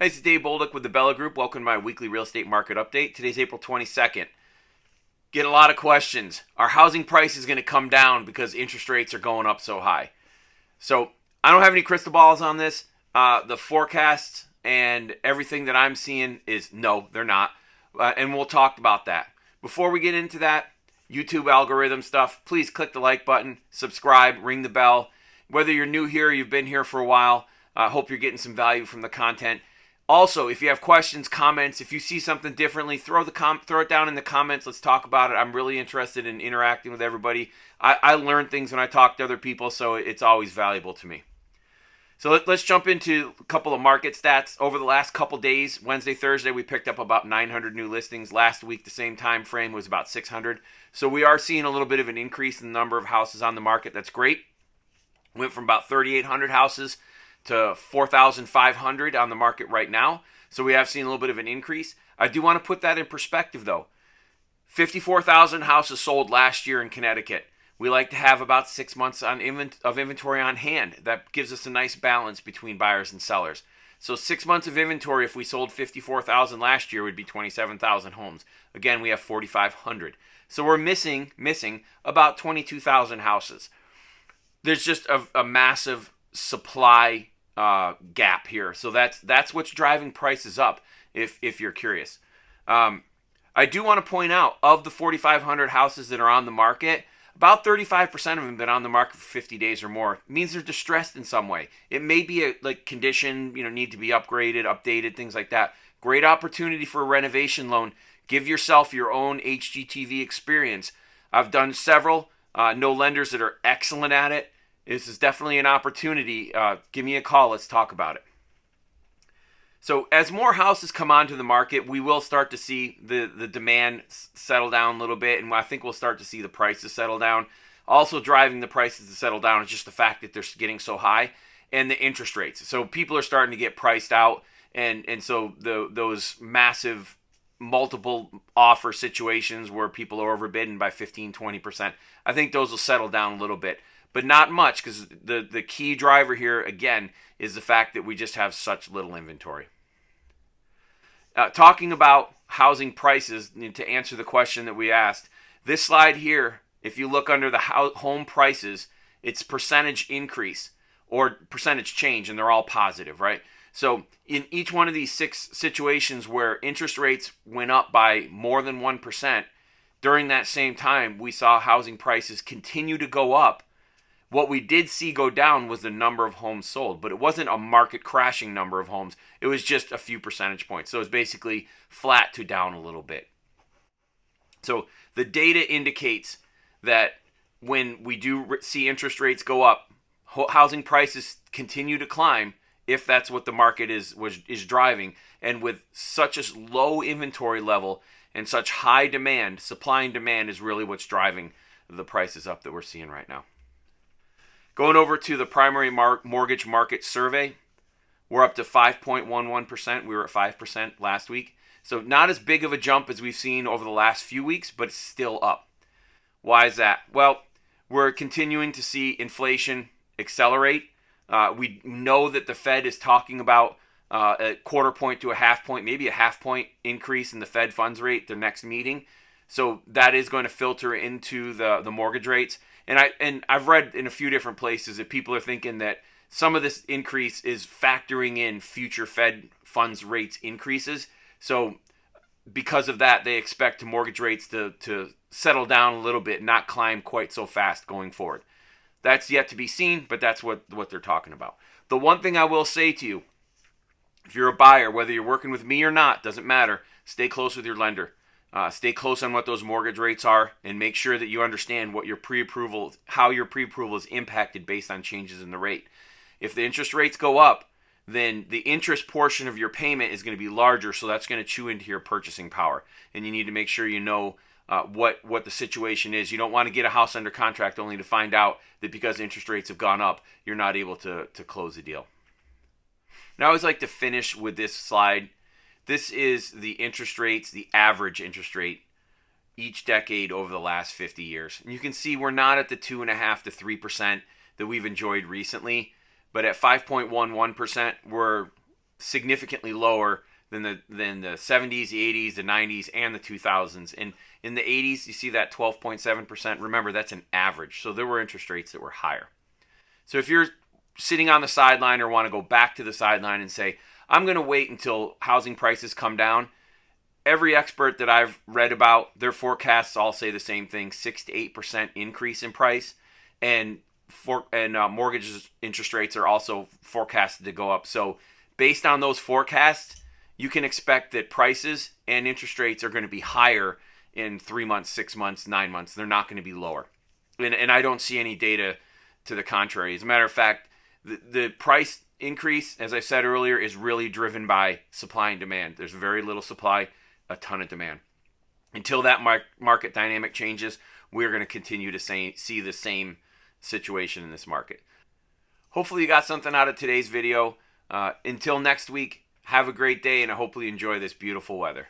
Hi, this is Dave Bolduc with the Bella Group. Welcome to my weekly real estate market update. Today's April 22nd. Get a lot of questions. Are housing prices going to come down because interest rates are going up so high? So I don't have any crystal balls on this. The forecasts and everything that I'm seeing is no, they're not. And we'll talk about that. Before we get into that, YouTube algorithm stuff, please click the like button, subscribe, ring the bell. Whether you're new here or you've been here for a while, I hope you're getting some value from the content. Also, if you have questions, comments, if you see something differently, throw it down in the comments. Let's talk about it. I'm really interested in interacting with everybody. I learn things when I talk to other people, so it's always valuable to me. So let's jump into a couple of market stats. Over the last couple days, Wednesday, Thursday, we picked up about 900 new listings. Last week, the same time frame was about 600. So we are seeing a little bit of an increase in the number of houses on the market. That's great. Went from about 3,800 houses to 4,500 on the market right now. So we have seen a little bit of an increase. I do want to put that in perspective though. 54,000 houses sold last year in Connecticut. We like to have about 6 months of inventory on hand. That gives us a nice balance between buyers and sellers. So 6 months of inventory, if we sold 54,000 last year, would be 27,000 homes. Again, we have 4,500. So we're missing about 22,000 houses. There's just a massive supply gap here. So that's what's driving prices up, if you're curious. I do want to point out, of the 4,500 houses that are on the market, about 35% of them have been on the market for 50 days or more. It means they're distressed in some way. It may be a condition, need to be upgraded, updated, things like that. Great opportunity for a renovation loan. Give yourself your own HGTV experience. I've done several. Know lenders that are excellent at it. This is definitely an opportunity. Give me a call. Let's talk about it. So as more houses come onto the market, we will start to see the demand settle down a little bit, and I think we'll start to see the prices settle down. Also driving the prices to settle down is just the fact that they're getting so high, and the interest rates. So people are starting to get priced out, and so those massive multiple offer situations where people are overbidden by 15-20%, I think those will settle down a little bit. But not much, because the key driver here, again, is the fact that we just have such little inventory. Talking about housing prices, to answer the question that we asked, this slide here, if you look under the home prices, it's percentage increase or percentage change, and they're all positive, right? So in each one of these 6 situations where interest rates went up by more than 1%, during that same time, we saw housing prices continue to go up. What we did see go down was the number of homes sold, but it wasn't a market crashing number of homes. It was just a few percentage points. So it's basically flat to down a little bit. So the data indicates that when we do see interest rates go up, housing prices continue to climb if that's what the market is driving. And with such a low inventory level and such high demand, supply and demand is really what's driving the prices up that we're seeing right now. Going over to the primary mortgage market survey, we're up to 5.11%. We were at 5% last week. So not as big of a jump as we've seen over the last few weeks, but it's still up. Why is that? Well, we're continuing to see inflation accelerate. We know that the Fed is talking about a quarter point to a half point, maybe a half point increase in the Fed funds rate their next meeting. So that is going to filter into the mortgage rates. And I've read in a few different places that people are thinking that some of this increase is factoring in future Fed funds rates increases. So because of that, they expect mortgage rates to settle down a little bit, not climb quite so fast going forward. That's yet to be seen, but that's what they're talking about. The one thing I will say to you, if you're a buyer, whether you're working with me or not, doesn't matter, stay close with your lender. Stay close on what those mortgage rates are, and make sure that you understand what your how your pre-approval is impacted based on changes in the rate. If the interest rates go up, then the interest portion of your payment is going to be larger, so that's going to chew into your purchasing power. And you need to make sure you know what the situation is. You don't want to get a house under contract only to find out that because interest rates have gone up, you're not able to close the deal. Now I always like to finish with this slide. This is the interest rates, the average interest rate each decade over the last 50 years. And you can see we're not at the 2.5% to 3% that we've enjoyed recently, but at 5.11%, we're significantly lower than the 70s, the 80s, the 90s, and the 2000s. And in the 80s, you see that 12.7%. Remember, that's an average. So there were interest rates that were higher. So if you're sitting on the sideline or want to go back to the sideline and say, I'm going to wait until housing prices come down, every expert that I've read about, their forecasts all say the same thing: 6 to 8% increase in price, and mortgage interest rates are also forecasted to go up. So based on those forecasts, you can expect that prices and interest rates are going to be higher in 3 months, 6 months, 9 months. They're not going to be lower. And I don't see any data to the contrary. As a matter of fact, the price increase, as I said earlier, is really driven by supply and demand. There's very little supply, a ton of demand. Until that market dynamic changes, we're going to continue to see the same situation in this market. Hopefully you got something out of today's video. Until next week, have a great day, and I hope you enjoy this beautiful weather.